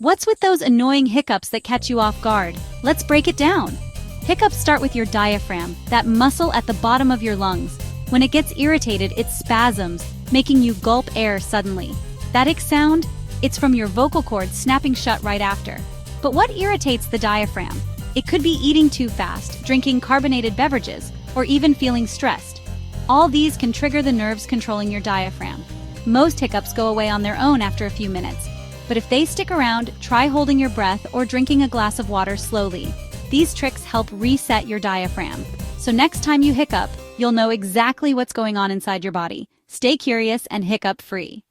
What's with those annoying hiccups that catch you off guard? Let's break it down. Hiccups start with your diaphragm, that muscle at the bottom of your lungs. When it gets irritated, it spasms, making you gulp air suddenly. That ick sound? It's from your vocal cords snapping shut right after. But what irritates the diaphragm? It could be eating too fast, drinking carbonated beverages, or even feeling stressed. All these can trigger the nerves controlling your diaphragm. Most hiccups go away on their own after a few minutes. But if they stick around, try holding your breath or drinking a glass of water slowly. These tricks help reset your diaphragm. So next time you hiccup, you'll know exactly what's going on inside your body. Stay curious and hiccup-free.